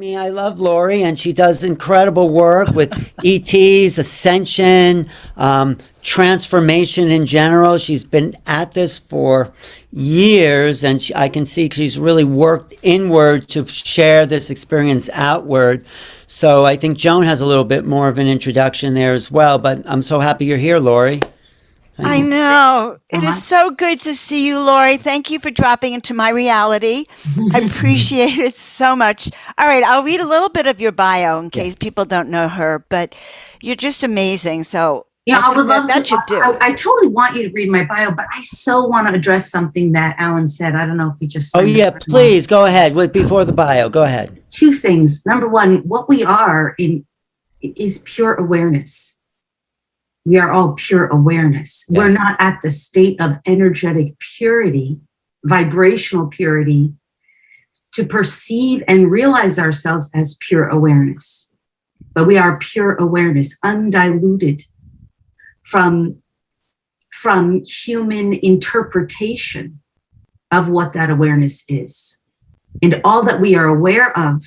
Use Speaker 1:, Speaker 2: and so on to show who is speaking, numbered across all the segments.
Speaker 1: mean, I love Lori, and she does incredible work with ETs, Ascension, transformation in general. She's been at this for years, and I can see she's really worked inward to share this experience outward. So I think Joan has a little bit more of an introduction there as well, but I'm so happy you're here, Lori.
Speaker 2: I know. It is so good to see you, Lori. Thank you for dropping into my reality. I appreciate it so much. All right, I'll read a little bit of your bio in case people don't know her, but you're just amazing. So
Speaker 3: yeah, I would love
Speaker 2: that
Speaker 3: to.
Speaker 2: should do.
Speaker 3: I totally want you to read my bio, but I so want to address something that Alan said. I don't know if he just.
Speaker 1: Oh, yeah, please go ahead. Before the bio, go ahead.
Speaker 3: Two things. Number one, what we are is pure awareness. We are all pure awareness. Yeah. We're not at the state of energetic purity, vibrational purity, to perceive and realize ourselves as pure awareness. But we are pure awareness, undiluted from human interpretation of what that awareness is. And all that we are aware of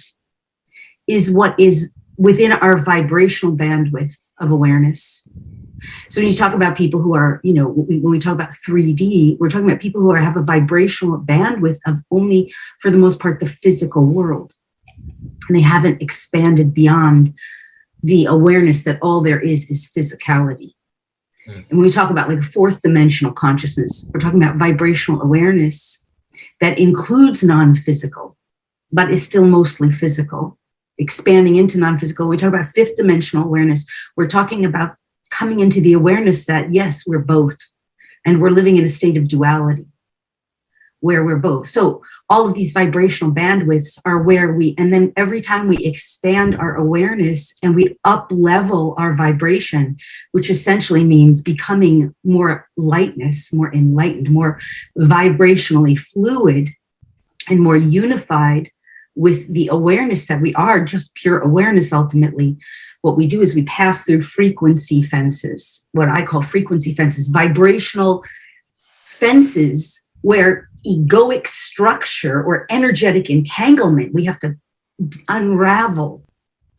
Speaker 3: is what is within our vibrational bandwidth of awareness. So when you talk about people who are, when we talk about 3D, we're talking about people who have a vibrational bandwidth of only, for the most part, the physical world. And they haven't expanded beyond the awareness that all there is physicality. And when we talk about like fourth dimensional consciousness, we're talking about vibrational awareness that includes non-physical, but is still mostly physical, expanding into non-physical. When we talk about fifth dimensional awareness, we're talking about coming into the awareness that, yes, we're both, and we're living in a state of duality where we're both. So all of these vibrational bandwidths are where and then every time we expand our awareness and we up level our vibration, which essentially means becoming more lightness, more enlightened, more vibrationally fluid, and more unified with the awareness that we are just pure awareness. Ultimately, what we do is we pass through frequency fences, what I call frequency fences, vibrational fences where egoic structure or energetic entanglement, we have to unravel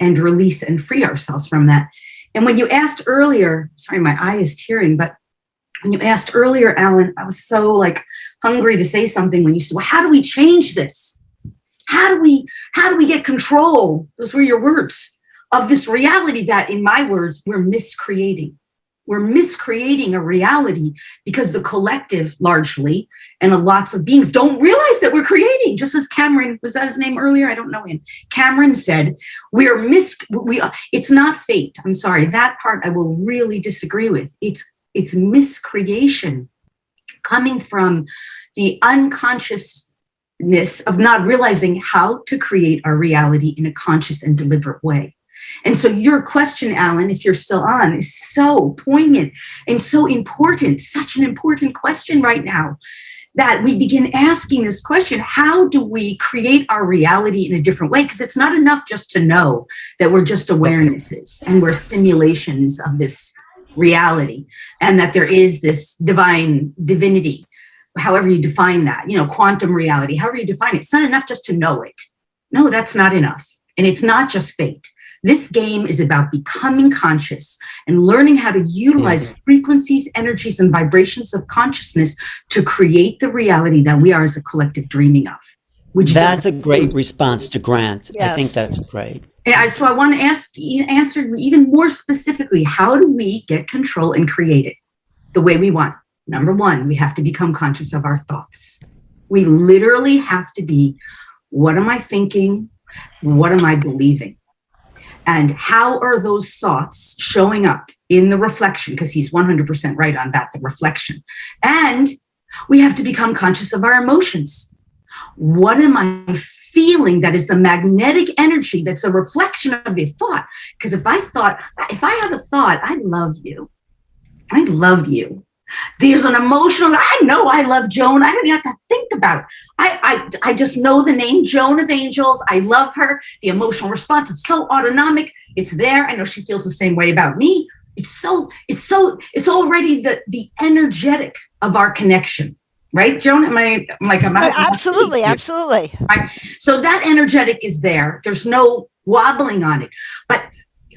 Speaker 3: and release and free ourselves from that. And when you asked earlier, sorry, my eye is tearing, but when you asked earlier, Alan, I was so hungry to say something when you said, well, how do we change this? How do we get control? Those were your words, of this reality that, in my words, we're miscreating. We're miscreating a reality because the collective largely and lots of beings don't realize that we're creating. Just as Cameron, was that his name earlier? I don't know him. Cameron said, it's not fate. I'm sorry. That part I will really disagree with. It's miscreation coming from the unconsciousness of not realizing how to create our reality in a conscious and deliberate way. And so your question, Alan, if you're still on, is so poignant and so important, such an important question right now, that we begin asking this question: how do we create our reality in a different way? Because it's not enough just to know that we're just awarenesses and we're simulations of this reality, and that there is this divinity, however you define that, quantum reality, however you define it. It's not enough just to know it. No, that's not enough. And it's not just fate. This game is about becoming conscious and learning how to utilize frequencies, energies, and vibrations of consciousness to create the reality that we are as a collective dreaming of.
Speaker 1: That's a great response to Grant. Yes. I think that's great.
Speaker 3: So I want to answer even more specifically, how do we get control and create it the way we want? Number one, we have to become conscious of our thoughts. We literally have to be, what am I thinking? What am I believing? And how are those thoughts showing up in the reflection? Because he's 100% right on that, the reflection. And we have to become conscious of our emotions. What am I feeling that is the magnetic energy that's a reflection of the thought? Because if I have a thought, I love you. There's an emotional, I know I love Joan. I don't even have to think about it. I just know the name Joan of Angels. I love her. The emotional response is so autonomic. It's there. I know she feels the same way about me. It's already the energetic of our connection. Right, Joan? I'm
Speaker 2: Absolutely, absolutely.
Speaker 3: Right. So that energetic is there. There's no wobbling on it.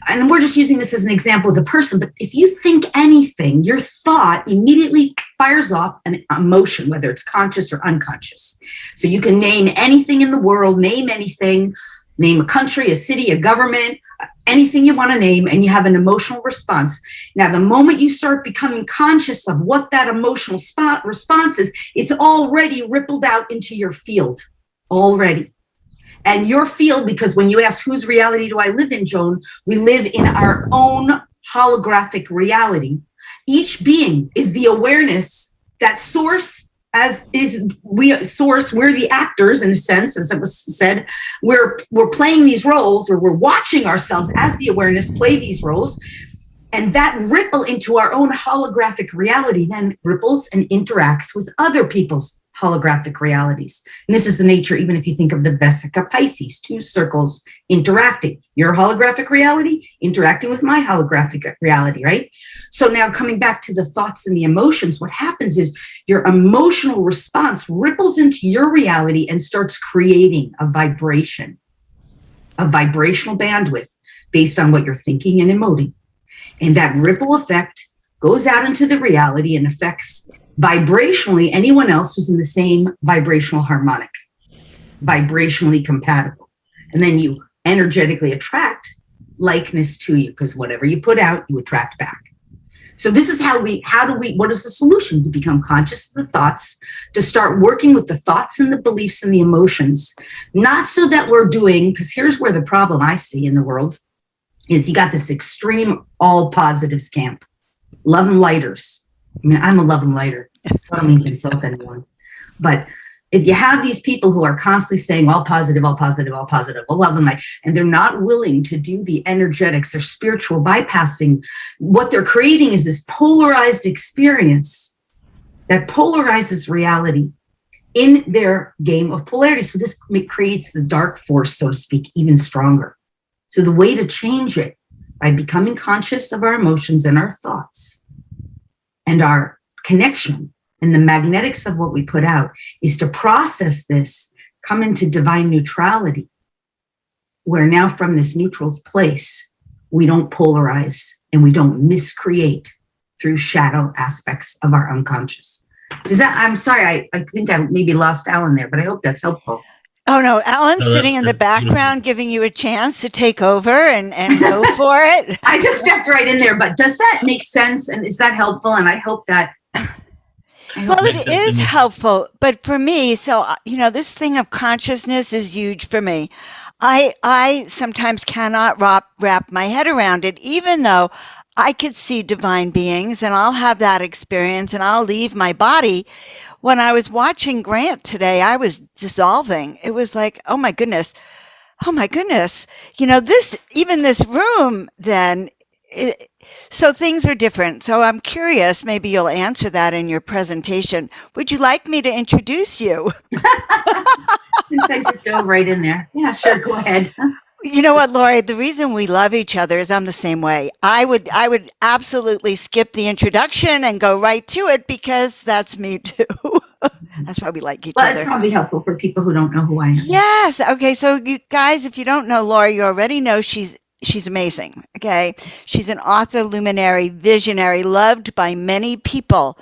Speaker 3: And we're just using this as an example of the person, but if you think anything, your thought immediately fires off an emotion, whether it's conscious or unconscious. So you can name anything in the world, name anything, name a country, a city, a government, anything you want to name, and you have an emotional response. Now, the moment you start becoming conscious of what that emotional response is, it's already rippled out into your field already. And your field, because when you ask whose reality do I live in, Joan, we live in our own holographic reality. Each being is the awareness that source we're the actors in a sense, as it was said. We're playing these roles, or we're watching ourselves as the awareness play these roles. And that ripple into our own holographic reality then ripples and interacts with other people's holographic realities. And this is the nature, even if you think of the Vesica Pisces, two circles interacting. Your holographic reality interacting with my holographic reality, right? So now coming back to the thoughts and the emotions, what happens is your emotional response ripples into your reality and starts creating a vibration, a vibrational bandwidth based on what you're thinking and emoting. And that ripple effect goes out into the reality and affects vibrationally anyone else who's in the same vibrational harmonic, vibrationally compatible. And then you energetically attract likeness to you, because whatever you put out, you attract back. So this is what is the solution? To become conscious of the thoughts, to start working with the thoughts and the beliefs and the emotions, not so that we're doing, because here's where the problem I see in the world is you got this extreme all positives camp, love and lighters. I mean, I'm a love and lighter, so I don't mean to insult anyone. But if you have these people who are constantly saying all positive, all positive, all positive, all love and light, and they're not willing to do the energetics, they're spiritual bypassing, what they're creating is this polarized experience that polarizes reality in their game of polarity. So this creates the dark force, so to speak, even stronger. So the way to change it, by becoming conscious of our emotions and our thoughts and our connection and the magnetics of what we put out, is to process this, come into divine neutrality, where now from this neutral place, we don't polarize and we don't miscreate through shadow aspects of our unconscious. I'm sorry, I think I maybe lost Alan there, but I hope that's helpful.
Speaker 2: Oh, no, Alan's sitting in the background giving you a chance to take over and go for it.
Speaker 3: I just stepped right in there, but does that make sense? And is that helpful? And I hope that...
Speaker 2: Well, it is helpful, but for me, so, this thing of consciousness is huge for me. I sometimes cannot wrap my head around it, even though I could see divine beings and I'll have that experience and I'll leave my body. When I was watching Grant today, I was dissolving. It was like, oh my goodness. This room then, so things are different. So I'm curious, maybe you'll answer that in your presentation. Would you like me to introduce you?
Speaker 3: Since I just dove right in there. Yeah, sure, go ahead.
Speaker 2: You know what, Lori, the reason we love each other is I'm the same way. I would absolutely skip the introduction and go right to it, because that's me too. That's why we like each other.
Speaker 3: Well, it's probably helpful for people who don't know who I am.
Speaker 2: Yes. Okay. So you guys, if you don't know Lori, you already know she's amazing. Okay. She's an author, luminary, visionary, loved by many people.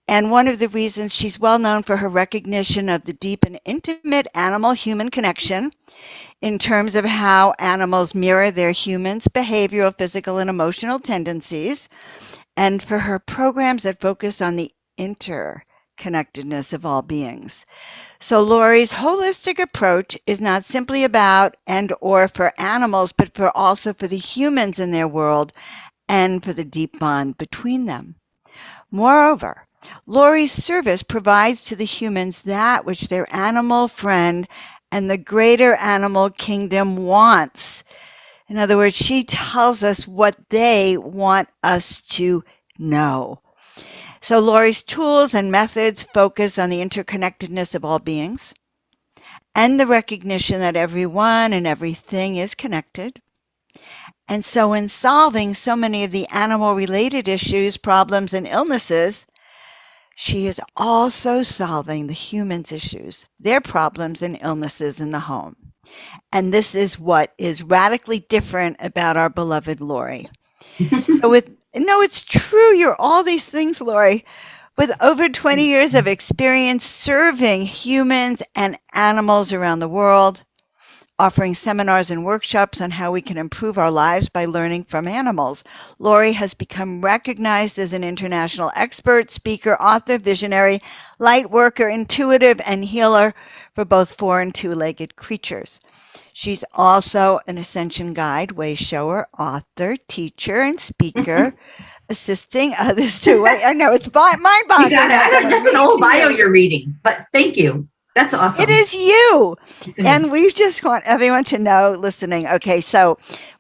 Speaker 2: And one of the reasons she's well known for her recognition of the deep and intimate animal-human connection in terms of how animals mirror their humans' behavioral, physical, and emotional tendencies, and for her programs that focus on the interconnectedness of all beings. So Lori's holistic approach is not simply about and or for animals, but also for the humans in their world and for the deep bond between them. Moreover, Lori's service provides to the humans that which their animal friend and the greater animal kingdom wants. In other words, she tells us what they want us to know. So Lori's tools and methods focus on the interconnectedness of all beings and the recognition that everyone and everything is connected. And so in solving so many of the animal-related issues, problems, and illnesses, she is also solving the humans' issues, their problems and illnesses in the home. And this is what is radically different about our beloved Lori. So it's true. You're all these things, Lori, with over 20 years of experience serving humans and animals around the world, offering seminars and workshops on how we can improve our lives by learning from animals. Lori has become recognized as an international expert, speaker, author, visionary, light worker, intuitive, and healer for both four and two-legged creatures. She's also an Ascension guide, way shower, author, teacher, and speaker, assisting others to. I know it's mind-boggling.
Speaker 3: That's an old bio you're reading, but thank you. That's awesome.
Speaker 2: It is you. And we just want everyone to know listening. Okay, so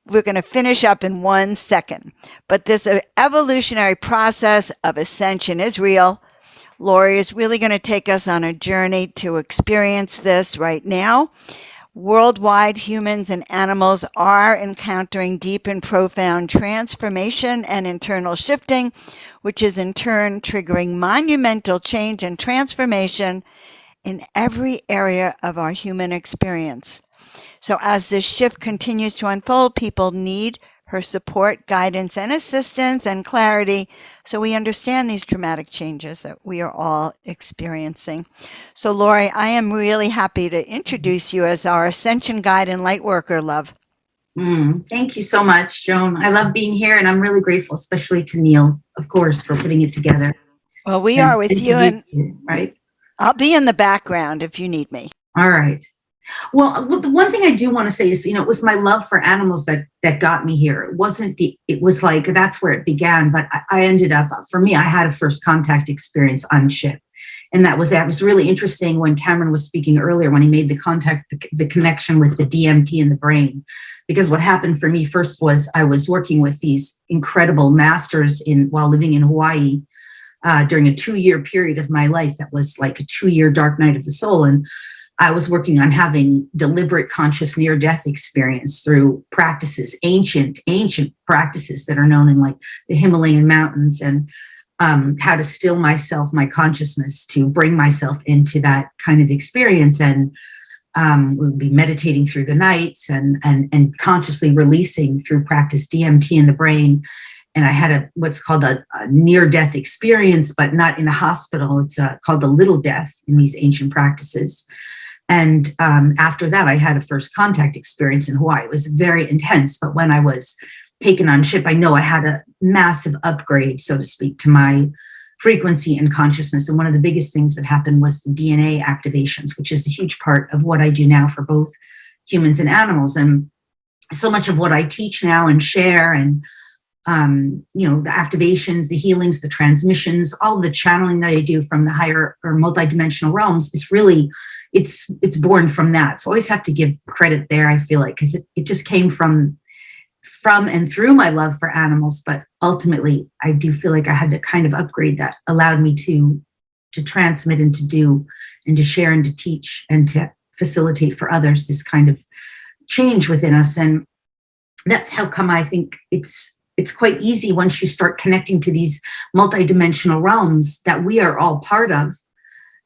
Speaker 2: we're going to finish up in 1 second. But this evolutionary process of ascension is real. Lori is really going to take us on a journey to experience this right now. Worldwide, humans and animals are encountering deep and profound transformation and internal shifting, which is in turn triggering monumental change and transformation in every area of our human experience. So as this shift continues to unfold, people need her support, guidance, and assistance and clarity so we understand these dramatic changes that we are all experiencing. So Lori, I am really happy to introduce you as our Ascension Guide and Light Worker, love.
Speaker 3: Thank you so much, Joan. I love being here, and I'm really grateful, especially to Neil, of course, for putting it together.
Speaker 2: Well, we are with you, and
Speaker 3: right?
Speaker 2: I'll be in the background if you need me.
Speaker 3: All right. Well, the one thing I do want to say is, it was my love for animals that got me here. It was like, that's where it began. But I ended up, for me, I had a first contact experience on ship. And that was really interesting when Cameron was speaking earlier, when he made the connection with the DMT in the brain. Because what happened for me first was I was working with these incredible masters while living in Hawaii. During a 2-year period of my life that was like a 2-year dark night of the soul. And I was working on having deliberate conscious near-death experience through practices, ancient practices that are known in like the Himalayan mountains, and how to still myself, my consciousness, to bring myself into that kind of experience. And we'll be meditating through the nights and consciously releasing through practice DMT in the brain. And I had what's called a near-death experience, but not in a hospital. It's called the little death in these ancient practices. And after that, I had a first contact experience in Hawaii. It was very intense. But when I was taken on ship, I know I had a massive upgrade, so to speak, to my frequency and consciousness. And one of the biggest things that happened was the DNA activations, which is a huge part of what I do now for both humans and animals. And so much of what I teach now and share, and the activations, the healings, the transmissions, all the channeling that I do from the higher or multidimensional realms is really, it's born from that. So I always have to give credit there, I feel like, because it just came from and through my love for animals. But ultimately, I do feel like I had to kind of upgrade that, allowed me to transmit and to do and to share and to teach and to facilitate for others this kind of change within us. And that's how come I think it's quite easy once you start connecting to these multidimensional realms that we are all part of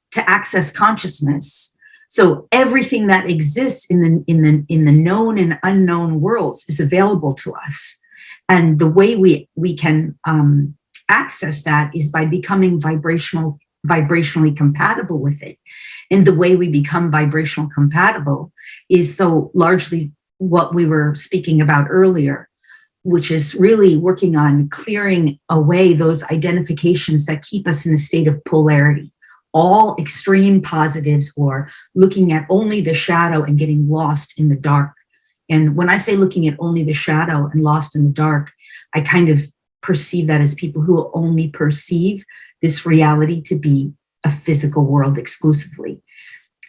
Speaker 3: to access consciousness. So everything that exists in the known and unknown worlds is available to us. And the way we can access that is by becoming vibrationally compatible with it. And the way we become vibrational compatible is so largely what we were speaking about earlier, which is really working on clearing away those identifications that keep us in a state of polarity, all extreme positives, or looking at only the shadow and getting lost in the dark. And when I say looking at only the shadow and lost in the dark, I kind of perceive that as people who will only perceive this reality to be a physical world exclusively.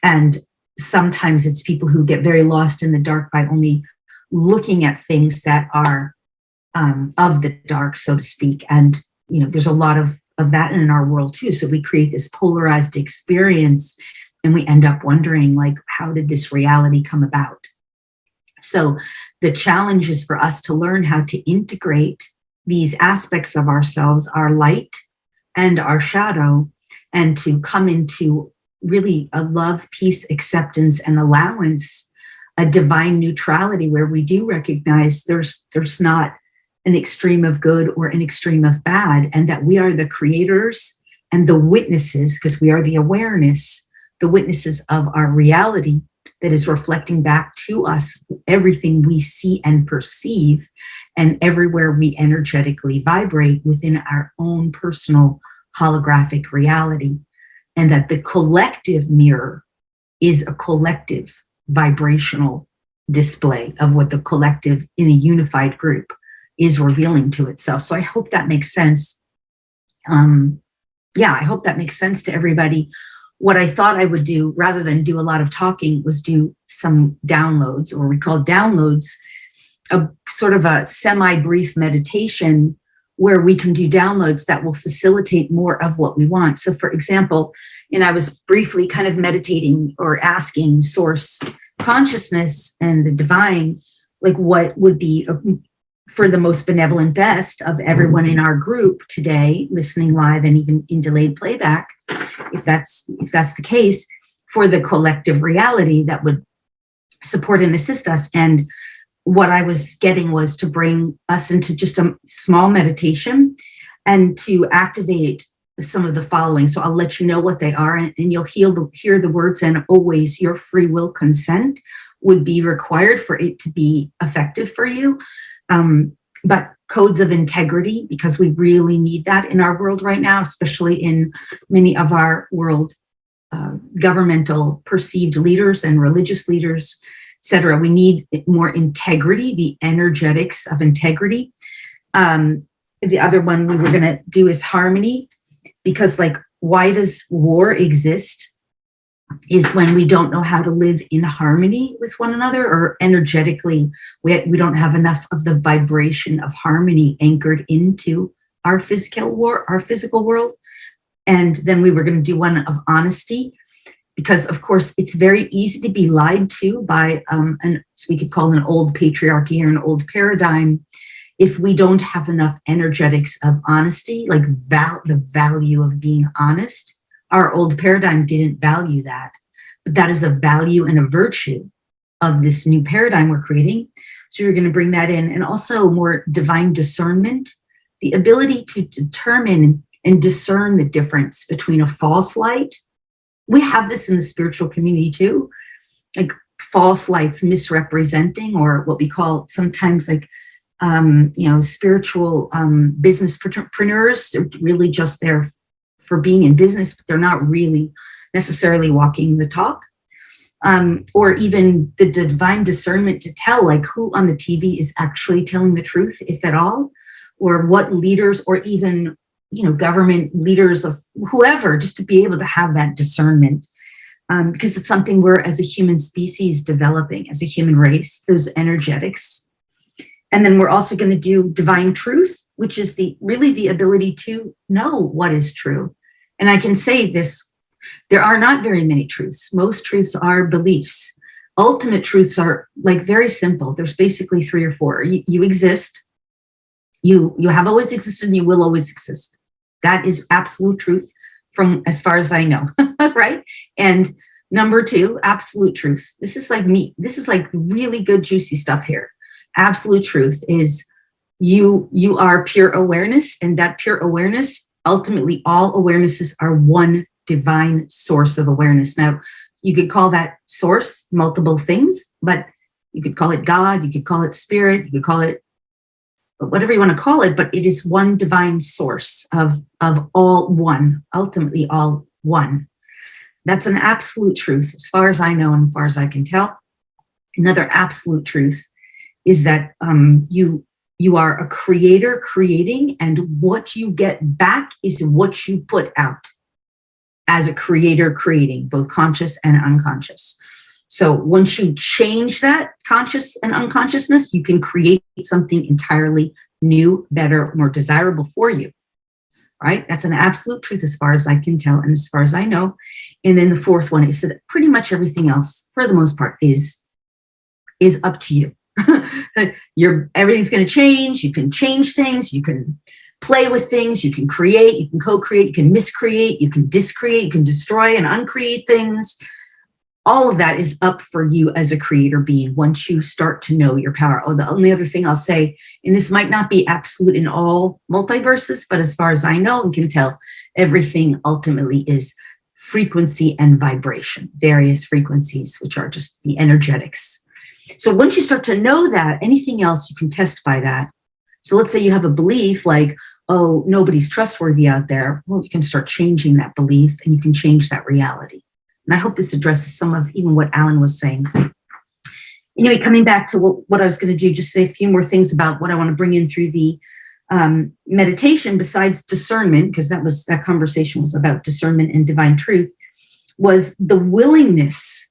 Speaker 3: And sometimes it's people who get very lost in the dark by only looking at things that are of the dark, so to speak. And, there's a lot of that in our world too. So we create this polarized experience, and we end up wondering, like, how did this reality come about? So the challenge is for us to learn how to integrate these aspects of ourselves, our light and our shadow, and to come into really a love, peace, acceptance, and allowance, a divine neutrality where we do recognize there's not an extreme of good or an extreme of bad, and that we are the creators and the witnesses, because we are the awareness, the witnesses of our reality that is reflecting back to us everything we see and perceive, and everywhere we energetically vibrate within our own personal holographic reality. And that the collective mirror is a collective vibrational display of what the collective in a unified group is revealing to itself. So I hope that makes sense. I hope that makes sense to everybody. What I thought I would do, rather than do a lot of talking, was do some downloads, or we call downloads a sort of a semi-brief meditation where we can do downloads that will facilitate more of what we want. So for example, and I was briefly kind of meditating or asking source consciousness and the divine, like what would be for the most benevolent best of everyone in our group today, listening live and even in delayed playback, if that's the case, for the collective reality that would support and assist us. And what I was getting was to bring us into just a small meditation and to activate some of the following. So I'll let you know what they are, and you'll hear the words, and always your free will consent would be required for it to be effective for you. But codes of integrity, because we really need that in our world right now, especially in many of our world governmental perceived leaders and religious leaders, etc. We need more integrity, the energetics of integrity. The other one we were going to do is harmony, because like, why does war exist? Is when we don't know how to live in harmony with one another, or energetically, we don't have enough of the vibration of harmony anchored into our physical world. And then we were going to do one of honesty, because of course it's very easy to be lied to by so we could call it an old patriarchy or an old paradigm, if we don't have enough energetics of honesty, like the value of being honest. Our old paradigm didn't value that, but that is a value and a virtue of this new paradigm we're creating. So we're going to bring that in, and also more divine discernment, the ability to determine and discern the difference between a false light. We have this in the spiritual community too, like false lights misrepresenting, or what we call sometimes like, spiritual business entrepreneurs. They're really just there for being in business, but they're not really necessarily walking the talk. Or even the divine discernment to tell, like, who on the TV is actually telling the truth, if at all, or what leaders, or even, government leaders of whoever, just to be able to have that discernment. Because it's something we're, as a human species, developing, as a human race, those energetics. And then we're also going to do divine truth, which is really the ability to know what is true. And I can say this, there are not very many truths. Most truths are beliefs. Ultimate truths are like very simple. There's basically 3 or 4. You exist. You have always existed, and you will always exist. That is absolute truth from as far as I know, right? And number 2, absolute truth. This is like meat. This is like really good, juicy stuff here. Absolute truth is you are pure awareness, and that pure awareness, ultimately all awarenesses are one divine source of awareness. Now, you could call that source multiple things, but you could call it God, you could call it spirit, you could call it whatever you want to call it, but it is one divine source of all one, ultimately all one. That's an absolute truth as far as I know and as far as I can tell. Another absolute truth is that you are a creator creating, and what you get back is what you put out as a creator creating, both conscious and unconscious. So once you change that conscious and unconsciousness, you can create something entirely new, better, more desirable for you, right? That's an absolute truth as far as I can tell and as far as I know. And then the 4th one is that pretty much everything else, for the most part, is up to you. Everything's going to change. You can change things. You can play with things, you can create, you can co-create, you can miscreate, you can discreate, you can destroy and uncreate things. All of that is up for you as a creator being once you start to know your power. Oh, the only other thing I'll say, and this might not be absolute in all multiverses, but as far as I know and can tell, everything ultimately is frequency and vibration, various frequencies, which are just the energetics. So once you start to know that, anything else you can test by that. So let's say you have a belief like, oh, nobody's trustworthy out there. Well, you can start changing that belief and you can change that reality. And I hope this addresses some of even what Alan was saying. Anyway, coming back to what I was going to do, just say a few more things about what I want to bring in through the meditation besides discernment, because that conversation was about discernment and divine truth, was the willingness.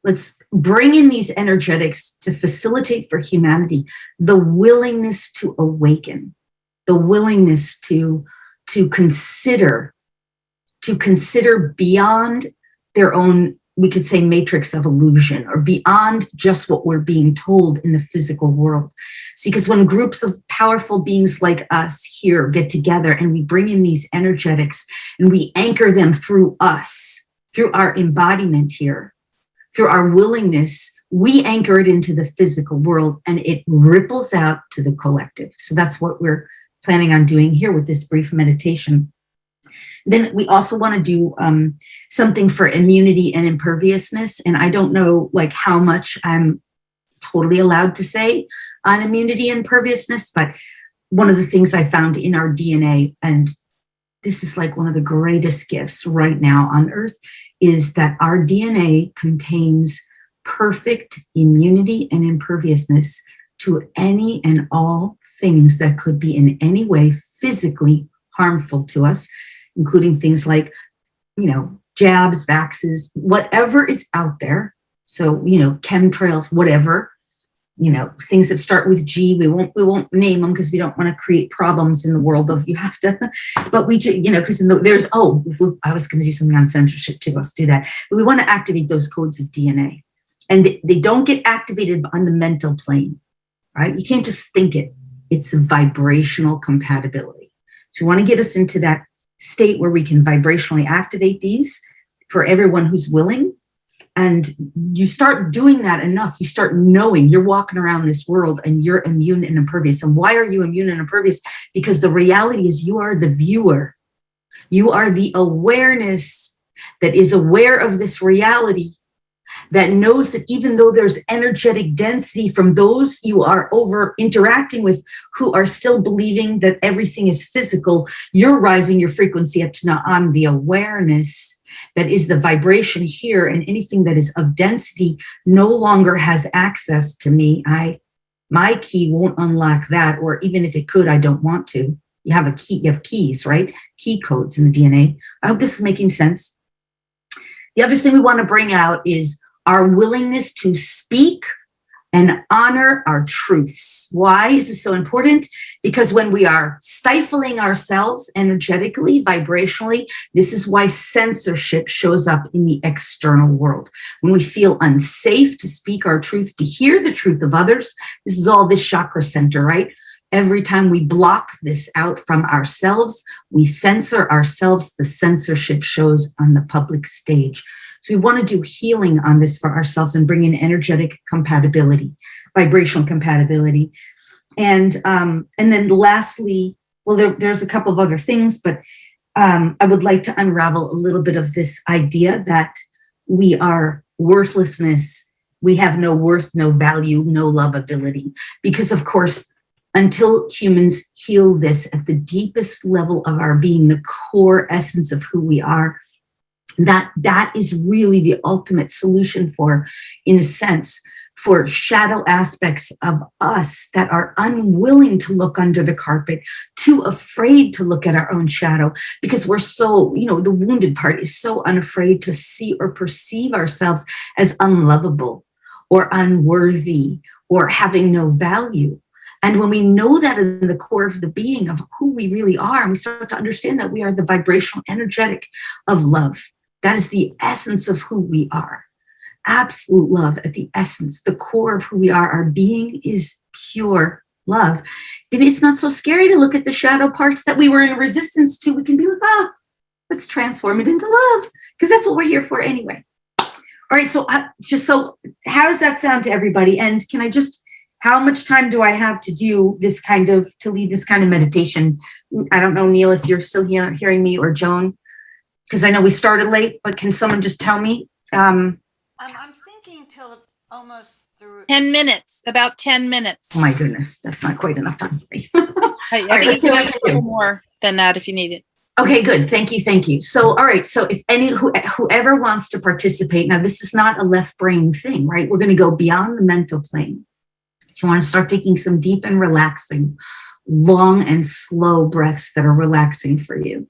Speaker 3: Let's bring in these energetics to facilitate for humanity, the willingness to awaken, the willingness to consider beyond their own, we could say, matrix of illusion, or beyond just what we're being told in the physical world. See, because when groups of powerful beings like us here get together and we bring in these energetics and we anchor them through us, through our embodiment here, through our willingness, we anchor it into the physical world and it ripples out to the collective. So that's what we're planning on doing here with this brief meditation. Then we also want to do something for immunity and imperviousness. And I don't know like how much I'm totally allowed to say on immunity and imperviousness, but one of the things I found in our DNA, and this is like one of the greatest gifts right now on Earth, is that our DNA contains perfect immunity and imperviousness to any and all things that could be in any way physically harmful to us, including things like, jabs, vaxes, whatever is out there. So, chemtrails, whatever, things that start with G, we won't name them because we don't want to create problems in the world of, you have to, but we, because there's, I was going to do something on censorship too. Let's do that. But we want to activate those codes of DNA, and they don't get activated on the mental plane, right? You can't just think it. It's a vibrational compatibility. So we want to get us into that state where we can vibrationally activate these for everyone who's willing. And you start doing that enough, you start knowing you're walking around this world and you're immune and impervious. And why are you immune and impervious? Because the reality is you are the viewer. You are the awareness that is aware of this reality, that knows that even though there's energetic density from those you are over interacting with who are still believing that everything is physical, you're rising your frequency up to now, I'm the awareness that is the vibration here, and anything that is of density no longer has access to me. My key won't unlock that, or even if it could, I don't want to. You have a key, you have keys, right? Key codes in the DNA. I hope this is making sense. The other thing we want to bring out is our willingness to speak and honor our truths. Why is this so important? Because when we are stifling ourselves energetically, vibrationally, this is why censorship shows up in the external world. When we feel unsafe to speak our truth, to hear the truth of others, this is all this chakra center, right? Every time we block this out from ourselves, we censor ourselves, the censorship shows on the public stage. So we want to do healing on this for ourselves and bring in energetic compatibility, vibrational compatibility. And then lastly, well, there's a couple of other things, but I would like to unravel a little bit of this idea that we are worthlessness. We have no worth, no value, no lovability. Because of course, until humans heal this at the deepest level of our being, the core essence of who we are, that is really the ultimate solution for, in a sense, for shadow aspects of us that are unwilling to look under the carpet, too afraid to look at our own shadow, because we're so, the wounded part is so unafraid to see or perceive ourselves as unlovable or unworthy or having no value. And when we know that in the core of the being of who we really are, and we start to understand that we are the vibrational energetic of love. That is the essence of who we are. Absolute love at the essence, the core of who we are. Our being is pure love, then it's not so scary to look at the shadow parts that we were in resistance to. We can be like, let's transform it into love, because that's what we're here for anyway. All right, so how does that sound to everybody? And can I just, how much time do I have to do this to lead this kind of meditation? I don't know, Neil, if you're still hearing me, or Joan, because I know we started late, but can someone just tell me?
Speaker 2: I'm thinking till almost through
Speaker 4: 10 minutes, about 10 minutes.
Speaker 3: Oh my goodness, that's not quite enough time for me.
Speaker 4: I
Speaker 3: right, let's see what I
Speaker 4: can
Speaker 3: can
Speaker 4: do a
Speaker 3: do.
Speaker 4: little more than that if you need it.
Speaker 3: Okay, good. Thank you. So, all right. So if whoever wants to participate, now this is not a left brain thing, right? We're going to go beyond the mental plane. So you want to start taking some deep and relaxing, long and slow breaths that are relaxing for you.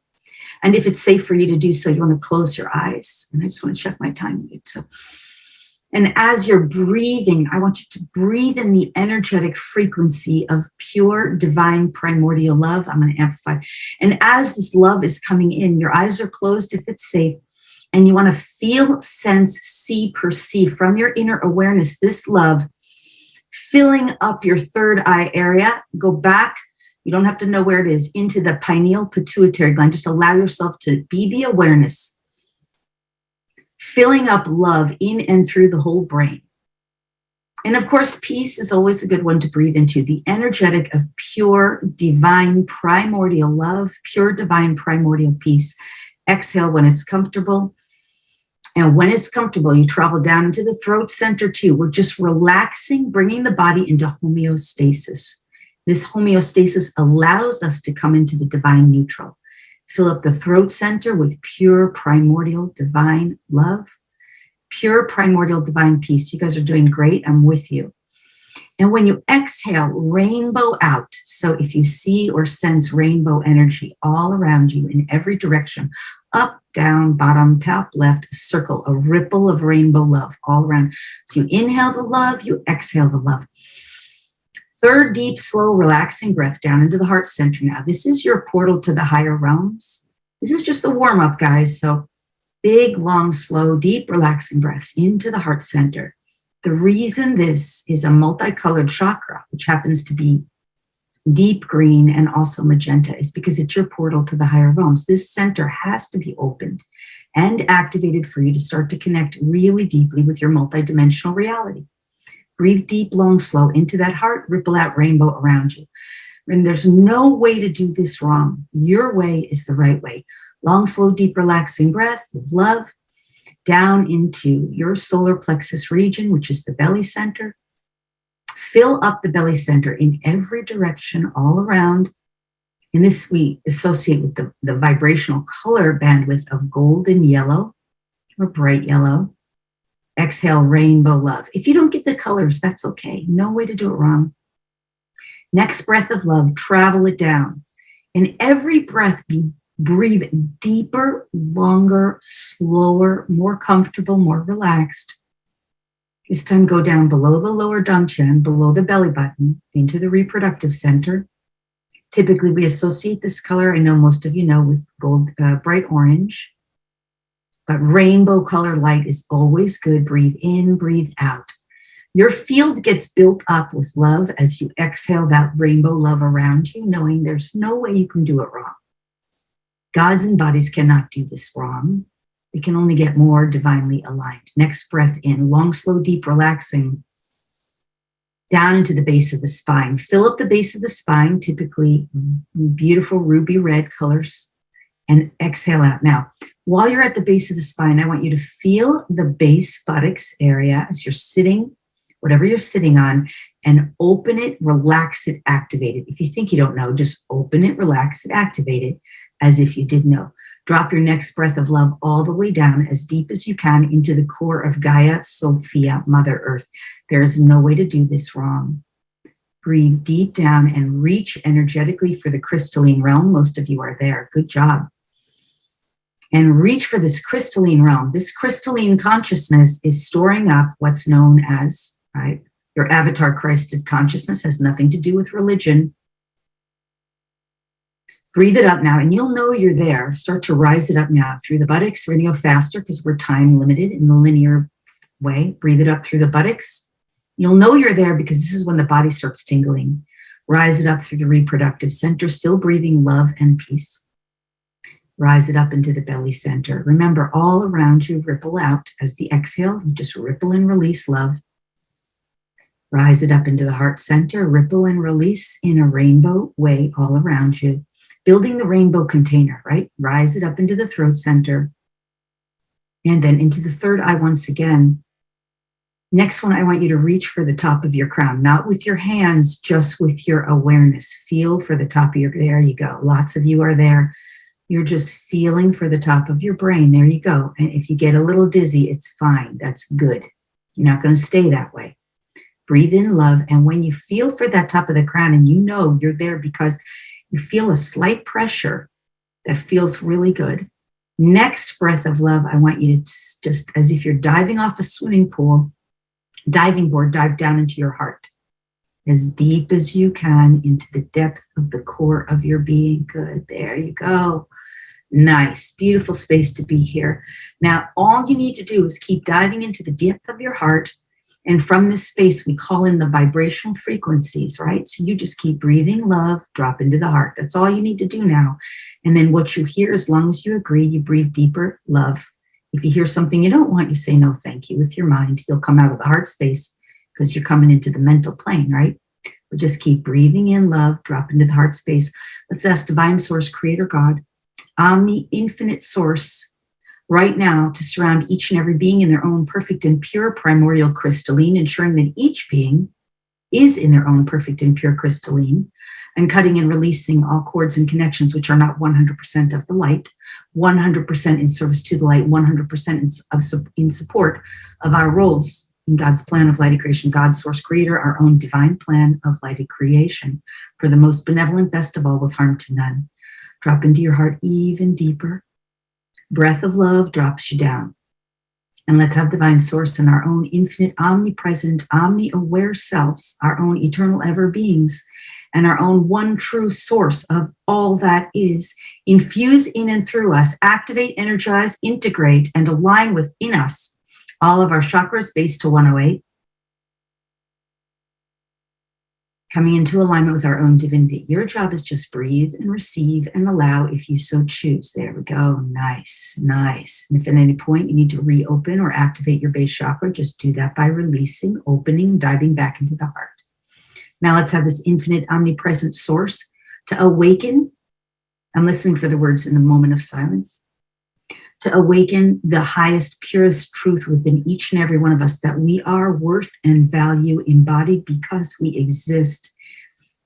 Speaker 3: And if it's safe for you to do so, you want to close your eyes. And I just want to check my time. So, and as you're breathing, I want you to breathe in the energetic frequency of pure, divine, primordial love. I'm going to amplify. And as this love is coming in, your eyes are closed if it's safe, and you want to feel, sense, see, perceive from your inner awareness this love filling up your third eye area. Go back. You don't have to know where it is, into the pineal pituitary gland. Just allow yourself to be the awareness, filling up love in and through the whole brain. And of course, peace is always a good one to breathe into. The energetic of pure, divine, primordial love, pure, divine, primordial peace. Exhale when it's comfortable. And when it's comfortable, you travel down into the throat center too. We're just relaxing, bringing the body into homeostasis. This homeostasis allows us to come into the divine neutral. Fill up the throat center with pure, primordial, divine love, pure, primordial, divine peace. You guys are doing great. I'm with you. And when you exhale, rainbow out. So if you see or sense rainbow energy all around you in every direction, up, down, bottom, top, left, a circle, a ripple of rainbow love all around. So you inhale the love, you exhale the love. Third, deep, slow, relaxing breath down into the heart center. Now, this is your portal to the higher realms. This is just the warm-up, guys. So big, long, slow, deep, relaxing breaths into the heart center. The reason this is a multicolored chakra, which happens to be deep green and also magenta, is because it's your portal to the higher realms. This center has to be opened and activated for you to start to connect really deeply with your multidimensional reality. Breathe deep, long, slow into that heart, ripple out rainbow around you. And there's no way to do this wrong. Your way is the right way. Long, slow, deep, relaxing breath of love down into your solar plexus region, which is the belly center. Fill up the belly center in every direction, all around. And this we associate with the vibrational color bandwidth of golden yellow or bright yellow. Exhale, rainbow love. If you don't get the colors, that's okay. No way to do it wrong. Next breath of love, travel it down. In every breath, you breathe deeper, longer, slower, more comfortable, more relaxed. This time, go down below the lower dantian, below the belly button, into the reproductive center. Typically, we associate this color, I know most of you know, with gold, bright orange. But rainbow color light is always good. Breathe in, breathe out. Your field gets built up with love as you exhale that rainbow love around you, knowing there's no way you can do it wrong. Gods and bodies cannot do this wrong. They can only get more divinely aligned. Next breath in, long, slow, deep, relaxing, down into the base of the spine. Fill up the base of the spine, typically beautiful ruby red colors, and exhale out. Now, while you're at the base of the spine, I want you to feel the base buttocks area as you're sitting, whatever you're sitting on, and open it, relax it, activate it. If you think you don't know, just open it, relax it, activate it as if you did know. Drop your next breath of love all the way down as deep as you can into the core of Gaia, Sophia, Mother Earth. There is no way to do this wrong. Breathe deep down and reach energetically for the crystalline realm. Most of you are there. Good job. And reach for this crystalline realm. This crystalline consciousness is storing up what's known as, right, your avatar Christed consciousness. Has nothing to do with religion. Breathe it up now, and you'll know you're there. Start to rise it up now through the buttocks. We're going to go faster because we're time limited in the linear way. Breathe it up through the buttocks. You'll know you're there because this is when the body starts tingling. Rise it up through the reproductive center, still breathing love and peace. Rise it up into the belly center. Remember, all around you, ripple out. As the exhale, you just ripple and release love. Rise it up into the heart center, ripple and release in a rainbow way all around you. Building the rainbow container, right? Rise it up into the throat center. And then into the third eye once again. Next one, I want you to reach for the top of your crown, not with your hands, just with your awareness. Feel for the top of your, there you go. Lots of you are there. You're just feeling for the top of your brain. There you go. And if you get a little dizzy, it's fine. That's good. You're not going to stay that way. Breathe in love. And when you feel for that top of the crown, and you know you're there because you feel a slight pressure that feels really good. Next breath of love, I want you to just as if you're diving off a swimming pool, diving board, dive down into your heart. As deep as you can into the depth of the core of your being. Good. There you go. Nice. Beautiful space to be here. Now, all you need to do is keep diving into the depth of your heart. And from this space, we call in the vibrational frequencies, right? So you just keep breathing love, drop into the heart. That's all you need to do now. And then what you hear, as long as you agree, you breathe deeper love. If you hear something you don't want, you say no, thank you with your mind. You'll come out of the heart space because you're coming into the mental plane, right? But just keep breathing in love, drop into the heart space. Let's ask Divine Source, Creator God, Omni Infinite Source, right now to surround each and every being in their own perfect and pure primordial crystalline, ensuring that each being is in their own perfect and pure crystalline, and cutting and releasing all cords and connections which are not 100% of the light, 100% in service to the light, 100% in support of our roles in God's plan of lighted creation, God's source creator, our own divine plan of lighted creation, for the most benevolent, best of all, with harm to none. Drop into your heart even deeper. Breath of love drops you down. And let's have divine source and our own infinite, omnipresent, omni-aware selves, our own eternal ever beings, and our own one true source of all that is, infuse in and through us, activate, energize, integrate, and align within us all of our chakras based to 108, coming into alignment with our own divinity. Your job is just breathe and receive and allow if you so choose. There we go. Nice, nice. And if at any point you need to reopen or activate your base chakra, just do that by releasing, opening, diving back into the heart. Now let's have this infinite omnipresent source to awaken. I'm listening for the words in the moment of silence. To awaken the highest, purest truth within each and every one of us, that we are worth and value embodied because we exist,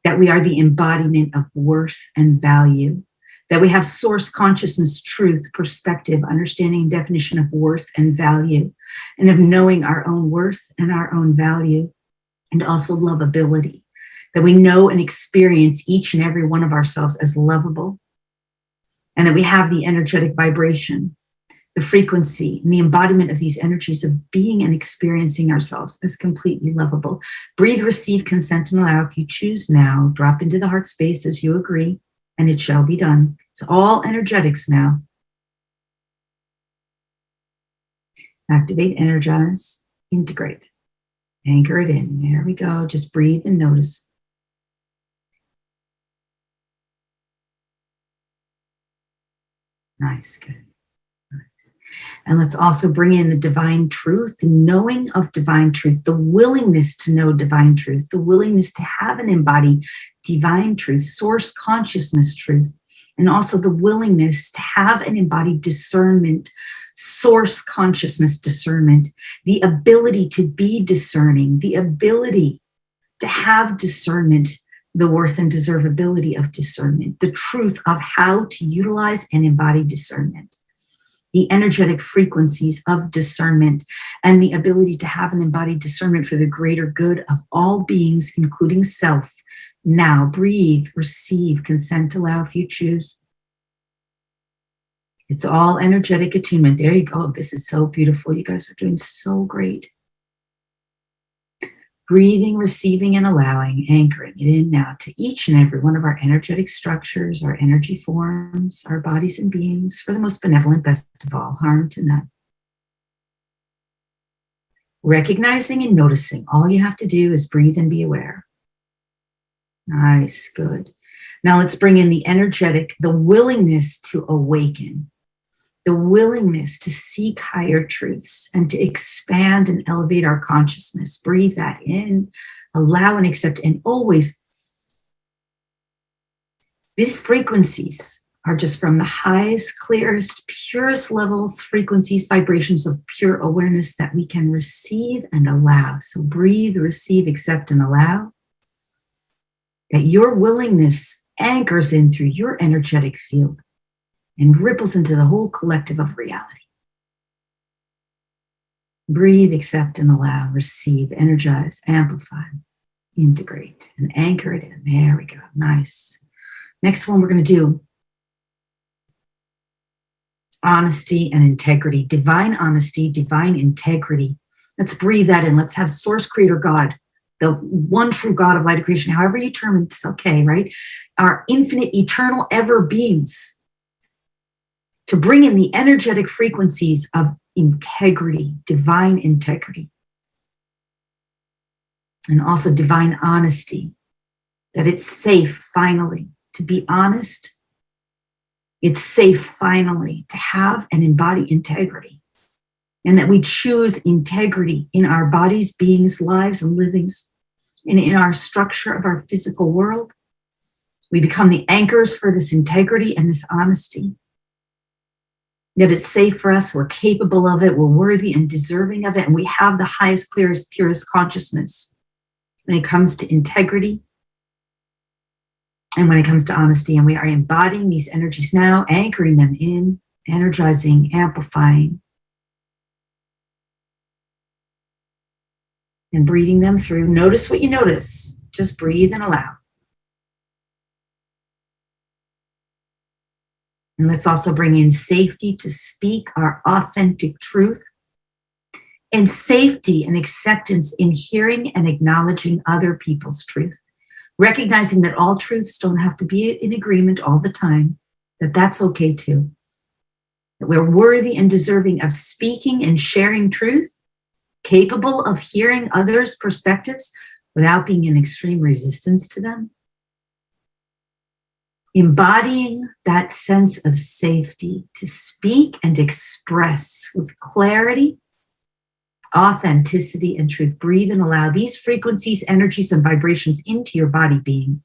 Speaker 3: that we are the embodiment of worth and value, that we have source consciousness, truth, perspective, understanding, definition of worth and value, and of knowing our own worth and our own value, and also lovability, that we know and experience each and every one of ourselves as lovable, and that we have the energetic vibration, the frequency, and the embodiment of these energies of being and experiencing ourselves as completely lovable. Breathe, receive, consent, and allow. If you choose now, drop into the heart space as you agree, and it shall be done. It's all energetics now. Activate, energize, integrate. Anchor it in. There we go. Just breathe and notice. Nice, good. Nice. And let's also bring in the divine truth, the knowing of divine truth, the willingness to know divine truth, the willingness to have and embody divine truth, source consciousness truth, and also the willingness to have and embody discernment, source consciousness discernment, the ability to be discerning, the ability to have discernment, the worth and deservability of discernment, the truth of how to utilize and embody discernment, the energetic frequencies of discernment, and the ability to have and embody discernment for the greater good of all beings, including self. Now breathe, receive, consent, allow if you choose. It's all energetic attunement. There you go. This is so beautiful. You guys are doing so great. Breathing, receiving, and allowing, anchoring it in now to each and every one of our energetic structures, our energy forms, our bodies and beings, for the most benevolent, best of all, harm to none. Recognizing and noticing, all you have to do is breathe and be aware. Nice, good. Now let's bring in the energetic, the willingness to awaken, the willingness to seek higher truths and to expand and elevate our consciousness. Breathe that in, allow and accept, and always, these frequencies are just from the highest, clearest, purest levels, frequencies, vibrations of pure awareness that we can receive and allow. So breathe, receive, accept, and allow. That your willingness anchors in through your energetic field and ripples into the whole collective of reality. Breathe, accept, and allow, receive, energize, amplify, integrate, and anchor it in. There we go. Nice. Next one we're going to do honesty and integrity. Divine honesty, divine integrity. Let's breathe that in. Let's have Source Creator God, the one true God of light of creation, however you term it, it's okay, right? Our infinite, eternal, ever beings, to bring in the energetic frequencies of integrity, divine integrity, and also divine honesty, that it's safe finally to be honest. It's safe finally to have and embody integrity, and that we choose integrity in our bodies, beings, lives, and livings, and in our structure of our physical world. We become the anchors for this integrity and this honesty. That it's safe for us, we're capable of it, we're worthy and deserving of it, and we have the highest, clearest, purest consciousness when it comes to integrity and when it comes to honesty. And we are embodying these energies now, anchoring them in, energizing, amplifying, and breathing them through. Notice what you notice. Just breathe and allow. And let's also bring in safety to speak our authentic truth, and safety and acceptance in hearing and acknowledging other people's truth. Recognizing that all truths don't have to be in agreement all the time, that that's okay too. That we're worthy and deserving of speaking and sharing truth, capable of hearing others' perspectives without being in extreme resistance to them. Embodying that sense of safety to speak and express with clarity, authenticity, and truth. Breathe and allow these frequencies, energies, and vibrations into your body being.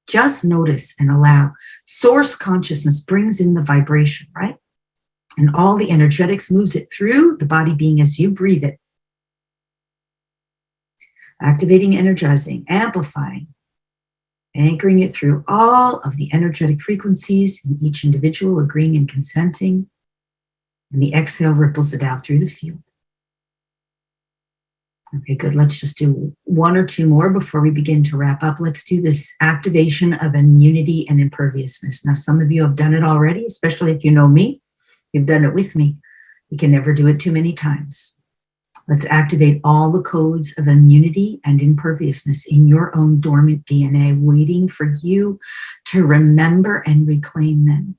Speaker 3: Just notice and allow. Source consciousness brings in the vibration, right? And all the energetics moves it through the body being as you breathe it. Activating, energizing, amplifying, anchoring it through all of the energetic frequencies in each individual, agreeing and consenting. And the exhale ripples it out through the field. Okay, good. Let's just do one or two more before we begin to wrap up. Let's do this activation of immunity and imperviousness. Now, some of you have done it already, especially if you know me. You've done it with me. You can never do it too many times. Let's activate all the codes of immunity and imperviousness in your own dormant DNA, waiting for you to remember and reclaim them.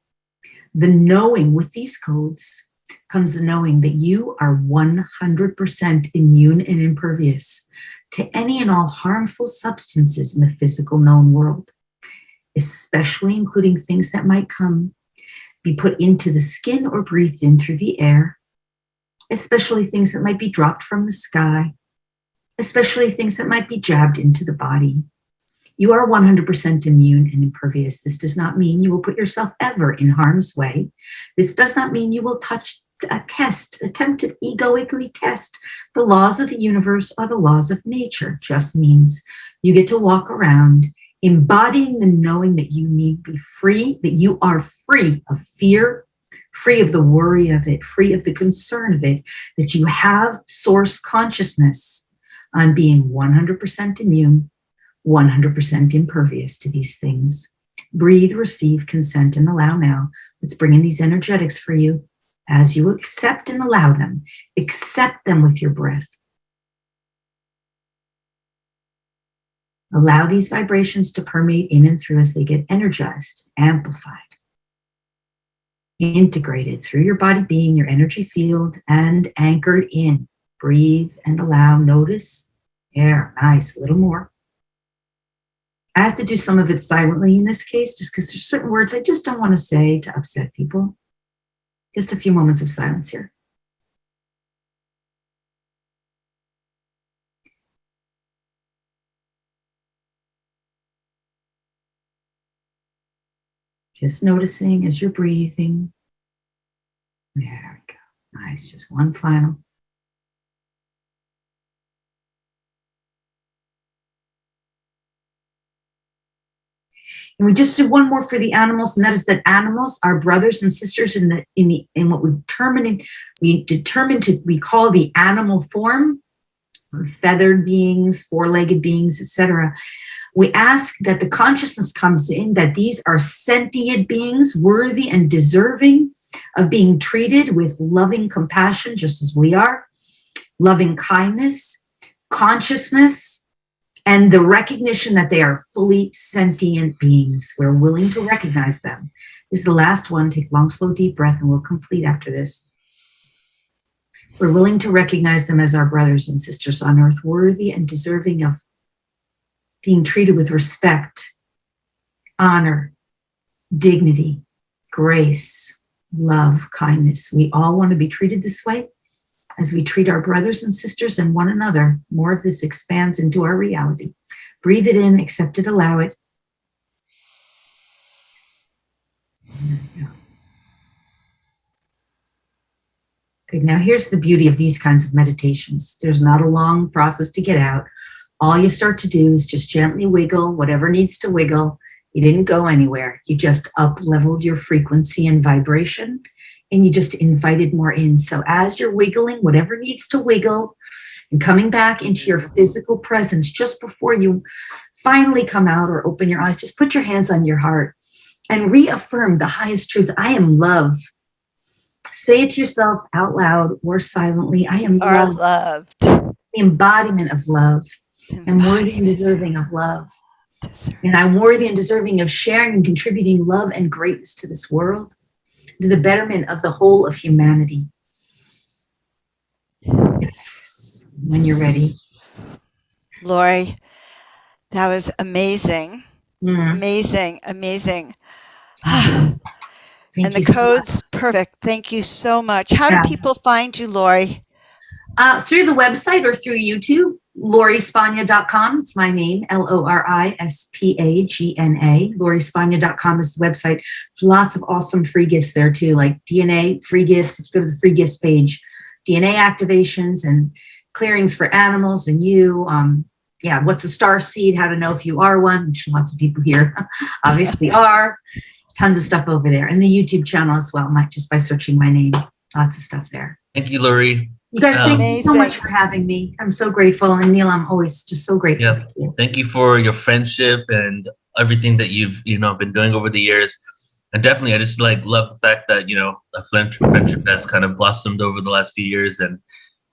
Speaker 3: The knowing with these codes comes the knowing that you are 100% immune and impervious to any and all harmful substances in the physical known world, especially including things that might be put into the skin or breathed in through the air, especially things that might be dropped from the sky, especially things that might be jabbed into the body. You are 100% immune and impervious. This does not mean you will put yourself ever in harm's way. This does not mean you will attempt to egoically test the laws of the universe or the laws of nature. It just means you get to walk around embodying the knowing that you need to be free, that you are free of fear, free of the worry of it, free of the concern of it, that you have source consciousness on being 100% immune, 100% impervious to these things. Breathe, receive, consent, and allow now. Let's bring in these energetics for you as you accept and allow them. Accept them with your breath. Allow these vibrations to permeate in and through as they get energized, amplified, integrated through your body being, your energy field, and anchored in. Breathe and allow. Notice. There, nice. A little more. I have to do some of it silently in this case, just because there's certain words I just don't want to say to upset people. Just a few moments of silence here. Just noticing as you're breathing. There we go. Nice. Just one final. And we just do one more for the animals, and that is that animals are brothers and sisters in what we determine to we call the animal form, feathered beings, four-legged beings, etc. We ask that the consciousness comes in, that these are sentient beings, worthy and deserving of being treated with loving compassion, just as we are, loving kindness, consciousness, and the recognition that they are fully sentient beings. We're willing to recognize them. This is the last one. Take a long, slow, deep breath, and we'll complete after this. We're willing to recognize them as our brothers and sisters on earth, worthy and deserving of being treated with respect, honor, dignity, grace, love, kindness. We all want to be treated this way. As we treat our brothers and sisters and one another, more of this expands into our reality. Breathe it in, accept it, allow it. Good. Now here's the beauty of these kinds of meditations. There's not a long process to get out. All you start to do is just gently wiggle whatever needs to wiggle. You didn't go anywhere. You just up-leveled your frequency and vibration, and you just invited more in. So as you're wiggling, whatever needs to wiggle, and coming back into your physical presence just before you finally come out or open your eyes, just put your hands on your heart and reaffirm the highest truth. I am love. Say it to yourself out loud or silently. I am
Speaker 2: loved.
Speaker 3: The embodiment of love. I'm worthy and deserving of love. And I'm worthy and deserving of sharing and contributing love and greatness to this world, to the betterment of the whole of humanity. Yes, when you're ready.
Speaker 2: Lori, that was amazing.
Speaker 3: Mm.
Speaker 2: Amazing, amazing.
Speaker 3: Thank
Speaker 2: And the
Speaker 3: you so
Speaker 2: code's
Speaker 3: much.
Speaker 2: perfect. Thank you so much. How do people find you, Lori?
Speaker 3: Through the website or through YouTube, LoriSpagna.com. It's my name, LoriSpagna. LoriSpagna.com is the website. Lots of awesome free gifts there too, like DNA free gifts. If you go to the free gifts page, DNA activations and clearings for animals and you. What's a star seed? How to know if you are one, which lots of people here obviously are. Tons of stuff over there. And the YouTube channel as well, just by searching my name. Lots of stuff there.
Speaker 5: Thank you, Lori.
Speaker 3: You guys, thank you so
Speaker 2: Amazing.
Speaker 3: much for having me. I'm so grateful. And Neil, I'm always just so grateful to you.
Speaker 5: Thank you for your friendship and everything that you've been doing over the years. And definitely, I just love the fact that, a friendship has kind of blossomed over the last few years, and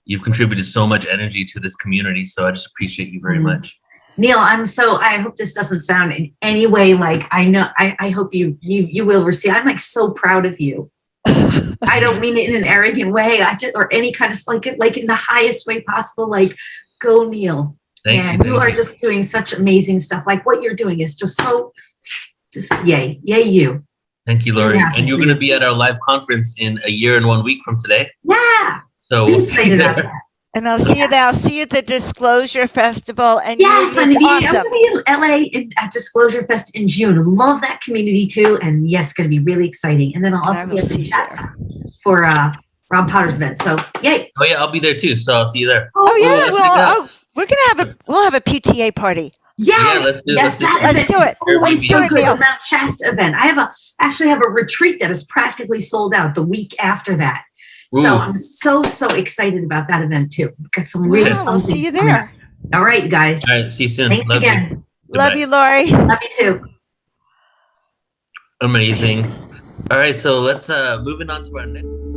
Speaker 5: you've contributed so much energy to this community. So I just appreciate you very much.
Speaker 3: Neil, I hope this doesn't sound in any way like I hope you will receive. I'm so proud of you. I don't mean it in an arrogant way. Or any kind of like in the highest way possible. Go Neil.
Speaker 5: Thank you.
Speaker 3: You are just doing such amazing stuff. What you're doing is just yay you.
Speaker 5: Thank you, Lori. And you're going to be at our live conference in a year and 1 week from today.
Speaker 3: Yeah.
Speaker 5: So we'll see you there.
Speaker 2: And I'll see you there. I'll see you at the Disclosure Festival. And
Speaker 3: yes,
Speaker 2: you're
Speaker 3: I'm going
Speaker 2: awesome.
Speaker 3: to be in LA at Disclosure Fest in June. Love that community too. And yes, going to be really exciting. And then I'll also be at the chat for Rob Potter's event. So yay.
Speaker 5: Oh yeah, I'll be there too. So I'll see you there.
Speaker 2: Oh yeah. We're gonna have a PTA party.
Speaker 3: Yes,
Speaker 5: yeah, let's do
Speaker 2: it.
Speaker 3: Always
Speaker 2: Let's
Speaker 3: so
Speaker 2: do it,
Speaker 3: good.
Speaker 2: Neil.
Speaker 3: The Mount Shasta event. I actually have a retreat that is practically sold out the week after that.
Speaker 5: Ooh.
Speaker 3: So I'm so excited about that event too. Got some really fun
Speaker 2: We'll see you
Speaker 3: things coming up.
Speaker 2: there.
Speaker 3: All right, you guys.
Speaker 5: All right, see you soon.
Speaker 3: Thanks
Speaker 5: Love
Speaker 3: again.
Speaker 5: you.
Speaker 2: Love you, Lori.
Speaker 3: Love you too.
Speaker 5: Amazing. All right, so let's moving on to our next.